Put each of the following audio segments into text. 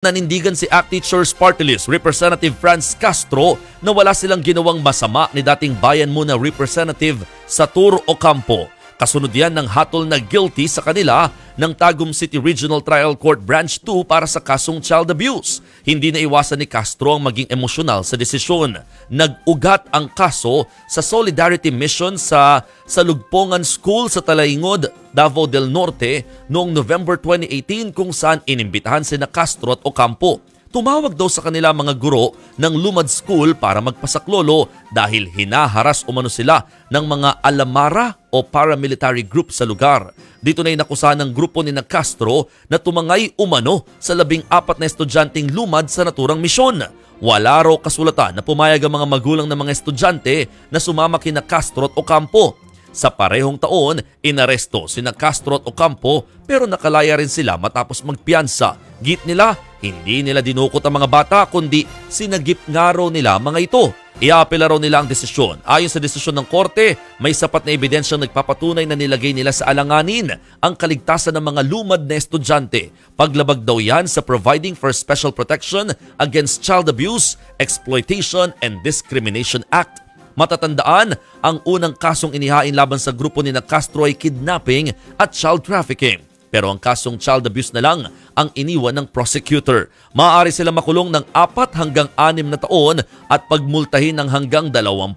Nanindigan si ACT Teachers Party List Representative Franz Castro na wala silang ginawang masama ni dating Bayan Muna Representative Satur Ocampo. Kasunod yan ng hatol na guilty sa kanila ng Tagum City Regional Trial Court Branch 2 para sa kasong child abuse. Hindi na iwasan ni Castro ang maging emosyonal sa desisyon. Nag-ugat ang kaso sa Solidarity Mission sa Salugpongan School sa Talaingod, Davao del Norte noong November 2018 kung saan inimbitahan sina Castro at Ocampo. Tumawag daw sa kanila mga guro ng Lumad School para magpasaklolo dahil hinaharas umano sila ng mga alamara o paramilitary group sa lugar. Dito na inakusahan ng grupo ni Castro na tumangay umano sa 14 na estudyanteng lumad sa naturang misyon. Wala raw kasulatan na pumayag ang mga magulang ng mga estudyante na sumama kina Castro at Ocampo. Sa parehong taon, inaresto sina Castro at Ocampo pero nakalaya rin sila matapos magpiyansa. Git nila, hindi nila dinukot ang mga bata kundi sinagip nga raw nila mga ito. Iapela raw nila ang desisyon. Ayon sa desisyon ng korte, may sapat na ebidensyang nagpapatunay na nilagay nila sa alanganin ang kaligtasan ng mga lumad na estudyante. Paglabag daw yan sa Providing for Special Protection Against Child Abuse, Exploitation and Discrimination Act. Matatandaan, ang unang kasong inihain laban sa grupo ni Castro ay kidnapping at child trafficking. Pero ang kasong child abuse na lang ang iniwan ng prosecutor. Maaari sila makulong ng 4 hanggang 6 na taon at pagmultahin ng hanggang 20,000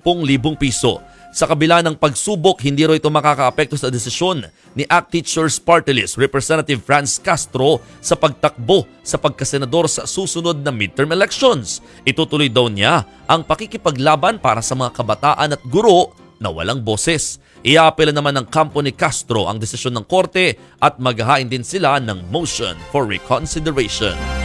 piso. Sa kabila ng pagsubok, hindi raw ito makakaapekto sa desisyon ni ACT Teachers Party List Representative Franz Castro sa pagtakbo sa pagkasenador sa susunod na midterm elections. Itutuloy daw niya ang pakikipaglaban para sa mga kabataan at guro na walang boses. Iapela naman ng kampo ni Castro ang desisyon ng korte at maghahain din sila ng motion for reconsideration.